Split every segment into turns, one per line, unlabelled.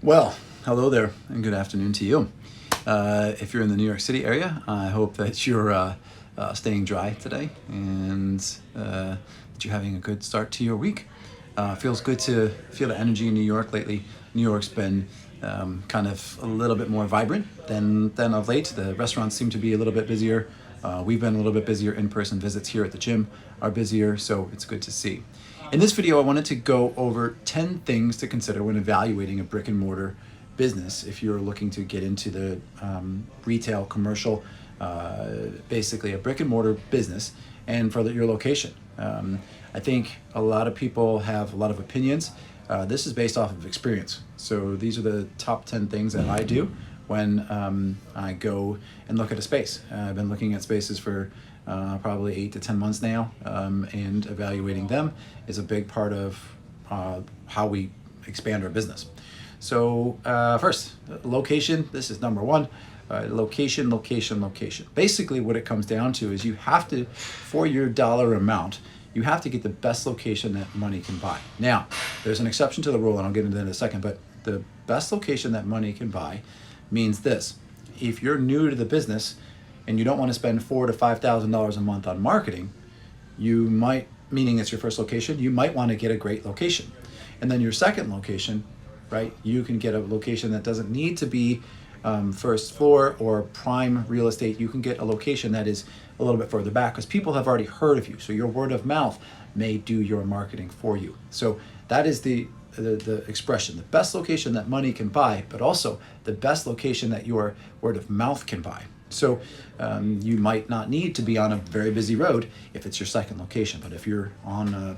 Well, hello there, and good afternoon to you. If you're in the New York City area, I hope that you're staying dry today and that you're having a good start to your week. Feels good to feel the energy in New York lately. New York's been kind of a little bit more vibrant than of late. The restaurants seem to be a little bit busier. We've been a little bit busier. In-person visits here at the gym are busier, so it's good to see. In this video, I wanted to go over 10 things to consider when evaluating a brick and mortar business if you're looking to get into the retail, commercial, basically a brick and mortar business, and for your location. I think a lot of people have a lot of opinions. This is based off of experience. So these are the top 10 things that I do when I go and look at a space. I've been looking at spaces for probably 8 to 10 months now, and evaluating them is a big part of how we expand our business. So first, location. This is number one. Location. Basically what it comes down to is you have to, for your dollar amount, you have to get the best location that money can buy. Now, there's an exception to the rule, and I'll get into that in a second, but the best location that money can buy means this. If you're new to the business and you don't want to spend $4,000 to $5,000 a month on marketing, you might, meaning it's your first location, you might want to get a great location. And then your second location, right, you can get a location that doesn't need to be first floor or prime real estate. You can get a location that is a little bit further back because people have already heard of you. So your word of mouth may do your marketing for you. So that is the expression, the best location that money can buy, but also the best location that your word of mouth can buy. So you might not need to be on a very busy road if it's your second location, but if you're on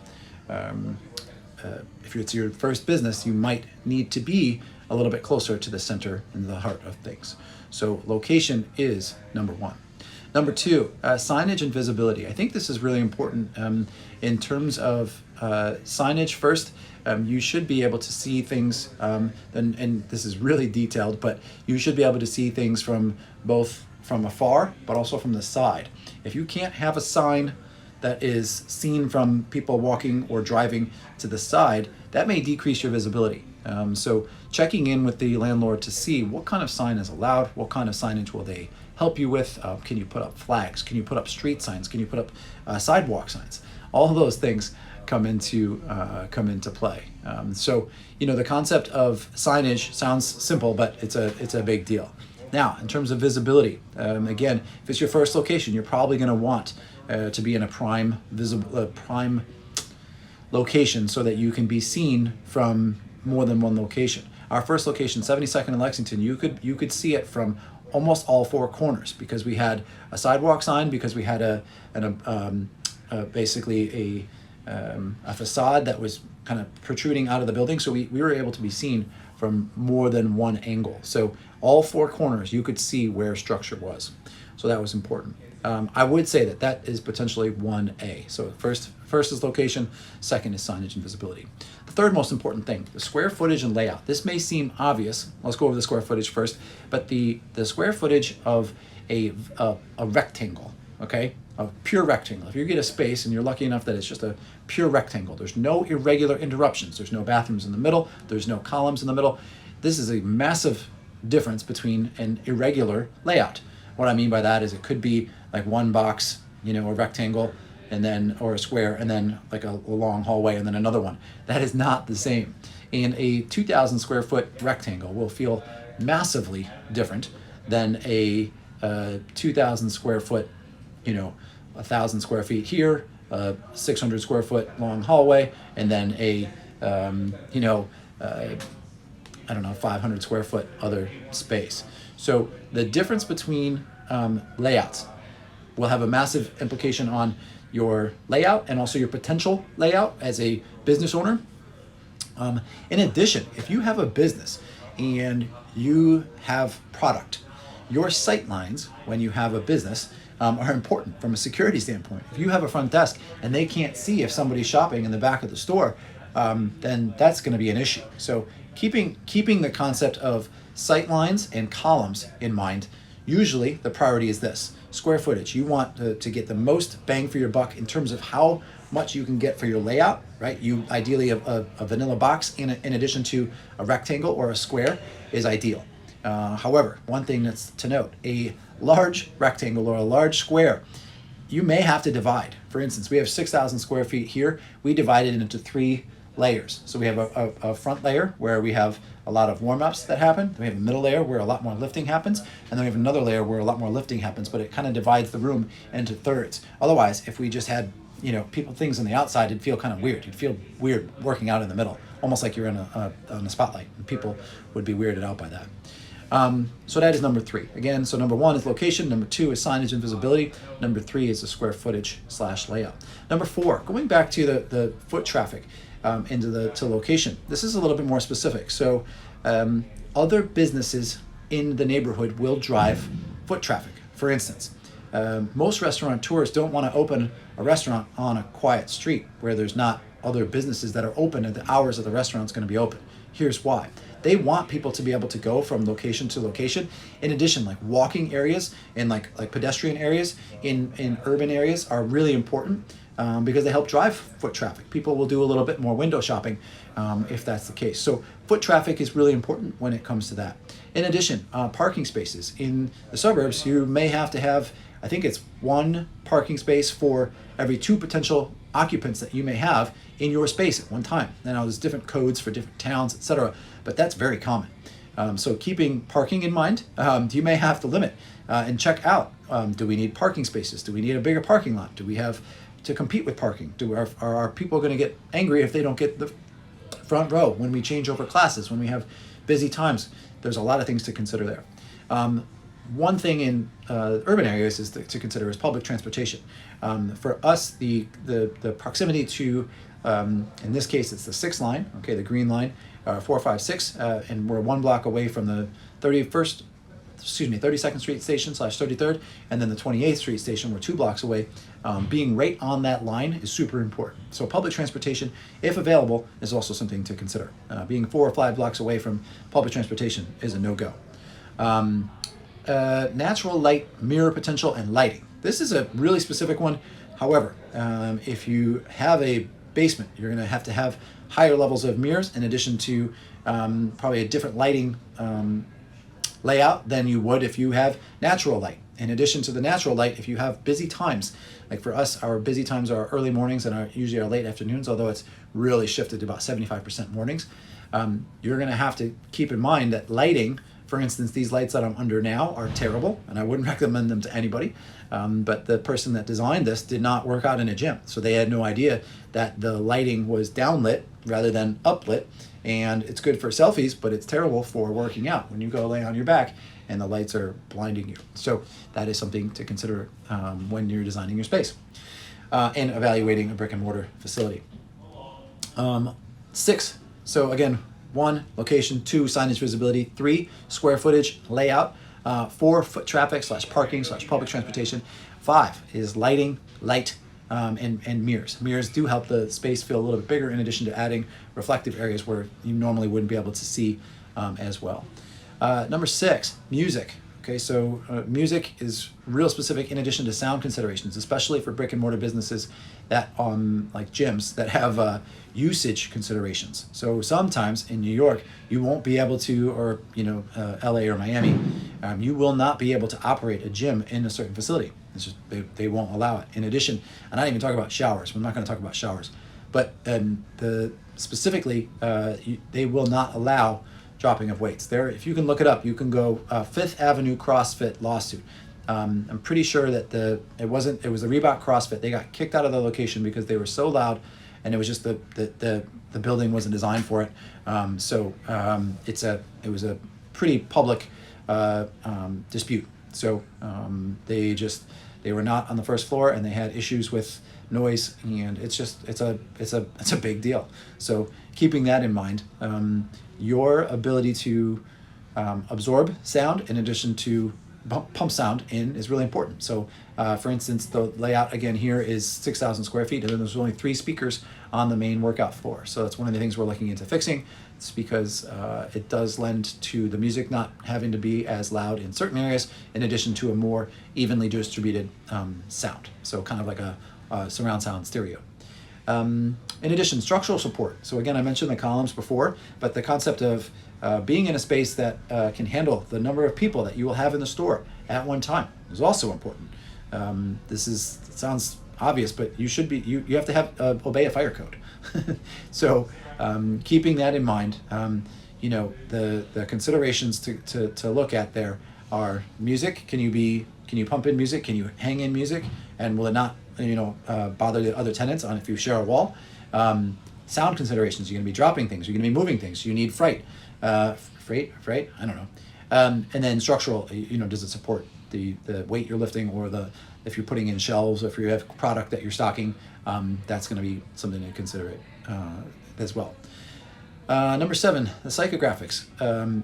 if it's your first business, you might need to be a little bit closer to the center and the heart of things. So location is number one. Number two, signage and visibility. I think this is really important in terms of signage. First, you should be able to see things, and this is really detailed, but you should be able to see things from both from afar, but also from the side. If you can't have a sign that is seen from people walking or driving to the side, that may decrease your visibility. So checking in with the landlord to see what kind of sign is allowed, what kind of signage will they help you with. Can you put up flags? Can you put up street signs? Can you put up sidewalk signs? All of those things come into play. So the concept of signage sounds simple, but it's a big deal. Now, in terms of visibility, again, if it's your first location, you're probably going to want to be in a prime location so that you can be seen from more than one location. Our first location, 72nd and Lexington, you could see it from almost all four corners because we had a sidewalk sign, because we had basically a facade that was kind of protruding out of the building, so we were able to be seen from more than one angle. So all four corners you could see where structure was. So that was important. I would say that is potentially 1A. So first is location, second is signage and visibility. The third most important thing, the square footage and layout. This may seem obvious. Let's go over the square footage first. But the square footage of a rectangle, okay? A pure rectangle. If you get a space and you're lucky enough that it's just a pure rectangle, there's no irregular interruptions. There's no bathrooms in the middle. There's no columns in the middle. This is a massive difference between an irregular layout. What I mean by that is it could be like one box, a rectangle, and then, or a square, and then like a long hallway, and then another one. That is not the same. And a 2,000 square foot rectangle will feel massively different than a 2,000 square foot, 1,000 square feet here, 600 square foot long hallway, and then a, 500 square foot other space. So the difference between layouts will have a massive implication on your layout and also your potential layout as a business owner. In addition, if you have a business and you have product, your sight lines when you have a business are important from a security standpoint. If you have a front desk and they can't see if somebody's shopping in the back of the store, then that's going to be an issue. So keeping the concept of sight lines and columns in mind Usually the priority is this: square footage. You want to get the most bang for your buck in terms of how much you can get for your layout, right? You ideally a vanilla box in addition to a rectangle or a square is ideal. However, one thing that's to note: a large rectangle or a large square, you may have to divide. For instance, we have 6,000 square feet here. We divide it into 3 layers. So we have a front layer where we have a lot of warm-ups that happen. Then we have a middle layer where a lot more lifting happens. And then we have another layer where a lot more lifting happens, but it kind of divides the room into thirds. Otherwise, if we just had, things on the outside, it'd feel kind of weird. You'd feel weird working out in the middle, almost like you're on a spotlight, and people would be weirded out by that. So that is number 3. Again, so number 1 is location, number 2 is signage and visibility, number 3 is the square footage / layout. Number 4, going back to the foot traffic to location. This is a little bit more specific. So other businesses in the neighborhood will drive foot traffic. For instance, most restaurateurs don't want to open a restaurant on a quiet street where there's not other businesses that are open at the hours that the restaurant's going to be open. Here's why. They want people to be able to go from location to location. In addition, like walking areas and like pedestrian areas in urban areas are really important because they help drive foot traffic. People will do a little bit more window shopping if that's the case. So foot traffic is really important when it comes to that. In addition, parking spaces. In the suburbs, you may have to have, I think it's 1 parking space for every 2 potential occupants that you may have in your space at one time. Now there's different codes for different towns, etc., but that's very common. So keeping parking in mind, you may have to limit and check out, do we need parking spaces? Do we need a bigger parking lot? Do we have to compete with parking? Are people going to get angry if they don't get the front row when we change over classes, when we have busy times? There's a lot of things to consider there. One thing in urban areas is to consider is public transportation. For us, the proximity to, in this case, it's the 6th line, okay, the green line, 456, and we're 1 block away from the 32nd Street station / 33rd, and then the 28th Street station, we're 2 blocks away. Being right on that line is super important. So public transportation, if available, is also something to consider. Being 4 or 5 blocks away from public transportation is a no-go. Natural light, mirror potential, and lighting. This is a really specific one. However, if you have a basement, you're going to have higher levels of mirrors in addition to probably a different lighting layout than you would if you have natural light. In addition to the natural light, if you have busy times, like for us, our busy times are early mornings and usually our late afternoons, although it's really shifted to about 75% mornings. You're going to have to keep in mind that lighting, for instance, these lights that I'm under now are terrible, and I wouldn't recommend them to anybody. But the person that designed this did not work out in a gym, so they had no idea that the lighting was downlit rather than uplit. And it's good for selfies, but it's terrible for working out when you go lay on your back and the lights are blinding you. So that is something to consider when you're designing your space and evaluating a brick and mortar facility. 6, so again, 1, location, 2, signage visibility, 3, square footage, layout, 4, foot traffic / parking / public transportation, 5 is lighting, light, and mirrors. Mirrors do help the space feel a little bit bigger in addition to adding reflective areas where you normally wouldn't be able to see as well. Number 6, music. Okay, so music is real specific in addition to sound considerations, especially for brick and mortar businesses that like gyms that have usage considerations. So sometimes in New York, you won't be able to, or LA or Miami, you will not be able to operate a gym in a certain facility. It's just they won't allow it. In addition, I'm not even talking about showers. We're not going to talk about showers, but specifically, they will not allow dropping of weights. There, if you can look it up, you can go 5th Avenue CrossFit lawsuit. I'm pretty sure that it was the Reebok CrossFit. They got kicked out of the location because they were so loud, and it was just the building wasn't designed for it. It was a pretty public dispute. So they were not on the first floor, and they had issues with noise, and it's a big deal. So keeping that in mind, your ability to absorb sound in addition to pump sound in is really important. So for instance, the layout again here is 6,000 square feet, and then there's only 3 speakers on the main workout floor. So that's one of the things we're looking into fixing. It's because it does lend to the music not having to be as loud in certain areas, in addition to a more evenly distributed sound. So kind of like a surround sound stereo. In addition, structural support. So again, I mentioned the columns before, but the concept of being in a space that can handle the number of people that you will have in the store at one time is also important. It sounds obvious, but you have to have obey a fire code. So keeping that in mind, the considerations to look at there are music. Can you pump in music? Can you hang in music? And will it not bother the other tenants on if you share a wall? Sound considerations. You're going to be dropping things. You're going to be moving things. You need freight. Freight? I don't know. And then structural. Does it support the weight you're lifting, or if you're putting in shelves, if you have product that you're stocking, that's going to be something to consider as well. Number 7, the psychographics.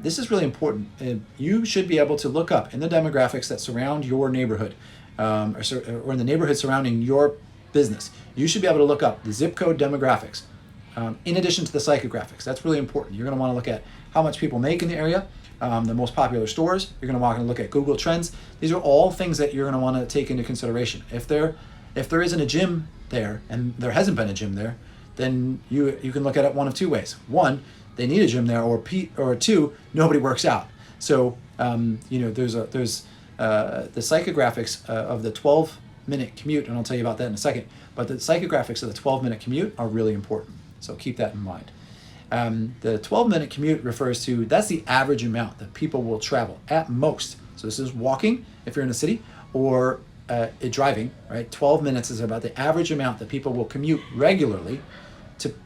This is really important. You should be able to look up in the demographics that surround your neighborhood, or in the neighborhood surrounding your business. You should be able to look up the zip code demographics in addition to the psychographics. That's really important. You're going to want to look at how much people make in the area, the most popular stores. You're going to want to look at Google Trends. These are all things that you're going to want to take into consideration. If there isn't a gym there, and there hasn't been a gym there, then you can look at it one of 2 ways. 1, they need a gym there, or 2, nobody works out. So there's the psychographics of the 12-minute commute, and I'll tell you about that in a second. But the psychographics of the 12-minute commute are really important. So keep that in mind. The 12-minute commute refers to, that's the average amount that people will travel at most. So this is walking if you're in a city, or driving, right? 12 minutes is about the average amount that people will commute regularly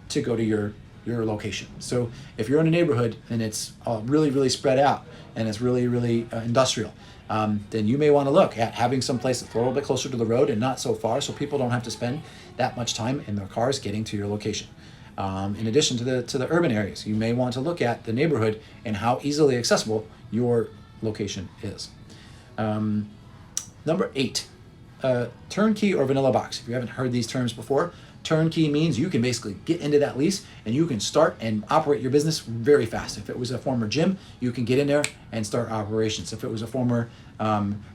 to go to your location. So if you're in a neighborhood and it's really, really spread out and it's really, really industrial, then you may want to look at having some place that's a little bit closer to the road and not so far, so people don't have to spend that much time in their cars getting to your location. In addition to the urban areas, you may want to look at the neighborhood and how easily accessible your location is. Number 8, turnkey or vanilla box. If you haven't heard these terms before, turnkey means you can basically get into that lease and you can start and operate your business very fast. If it was a former gym, you can get in there and start operations. If it was a former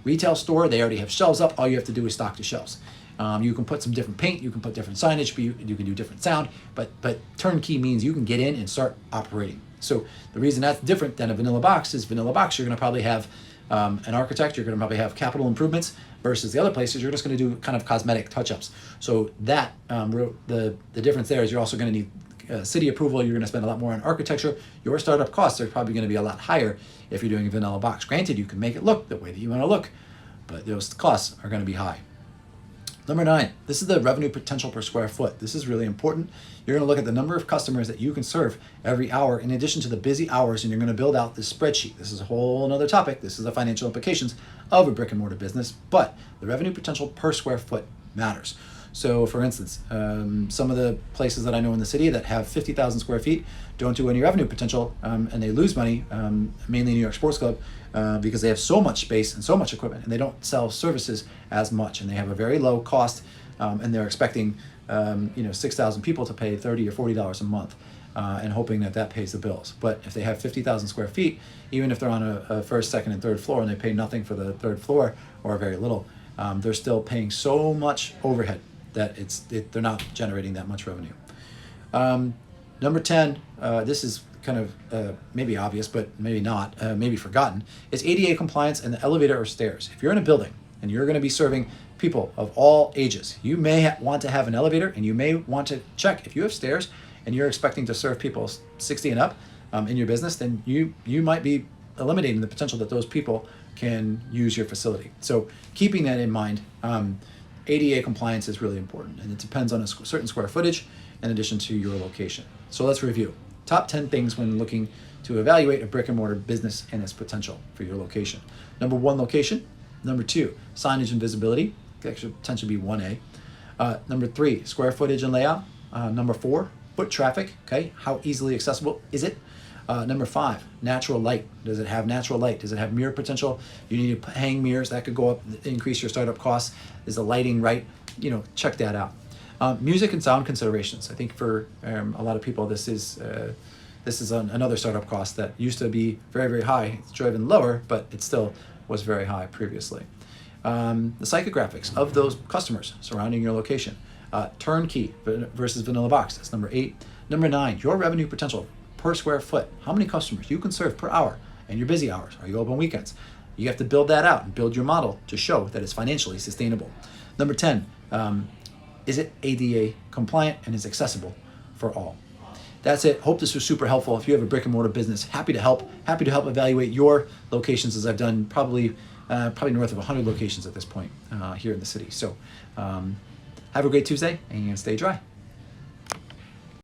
retail store, they already have shelves up. All you have to do is stock the shelves. You can put some different paint, you can put different signage, but you can do different sound, but turnkey means you can get in and start operating. So the reason that's different than a vanilla box is vanilla box, you're going to probably have an architect, you're going to probably have capital improvements, versus the other places you're just going to do kind of cosmetic touch-ups. So that the difference there is you're also going to need city approval. You're going to spend a lot more on architecture. Your startup costs are probably going to be a lot higher if you're doing a vanilla box. Granted, you can make it look the way that you want to look, but those costs are going to be high. Number 9, this is the revenue potential per square foot. This is really important. You're going to look at the number of customers that you can serve every hour in addition to the busy hours, and you're going to build out this spreadsheet. This is a whole other topic. This is the financial implications of a brick and mortar business, but the revenue potential per square foot matters. So for instance, some of the places that I know in the city that have 50,000 square feet don't do any revenue potential, and they lose money, mainly New York Sports Club, because they have so much space and so much equipment, and they don't sell services as much, and they have a very low cost, and they're expecting 6,000 people to pay $30 or $40 a month, and hoping that pays the bills. But if they have 50,000 square feet, even if they're on a first, second, and third floor, and they pay nothing for the third floor or very little, they're still paying so much overhead that they're not generating that much revenue. Number 10, this is kind of maybe obvious, but maybe not, maybe forgotten, is ADA compliance and the elevator or stairs. If you're in a building and you're going to be serving people of all ages, you may want to have an elevator, and you may want to check if you have stairs and you're expecting to serve people 60 and up in your business, then you might be eliminating the potential that those people can use your facility. So keeping that in mind, ADA compliance is really important, and it depends on a certain square footage in addition to your location. So let's review. Top 10 things when looking to evaluate a brick and mortar business and its potential for your location. Number 1, location. Number 2, signage and visibility. That should potentially be 1A. Number 3, square footage and layout. Number 4, Foot traffic, okay, how easily accessible is it? Number 5, natural light. Does it have natural light? Does it have mirror potential? You need to hang mirrors. That could go up, increase your startup costs. Is the lighting right? Check that out. Music and sound considerations. I think for a lot of people, this is another startup cost that used to be very, very high. It's driven lower, but it still was very high previously. The psychographics of those customers surrounding your location. Turnkey versus vanilla box. That's number 8. Number 9, your revenue potential per square foot. How many customers you can serve per hour and your busy hours. Are you open weekends? You have to build that out and build your model to show that it's financially sustainable. Number 10, is it ADA compliant and is accessible for all? That's it. Hope this was super helpful. If you have a brick and mortar business, happy to help evaluate your locations, as I've done probably north of 100 locations at this point here in the city. So have a great Tuesday and stay dry.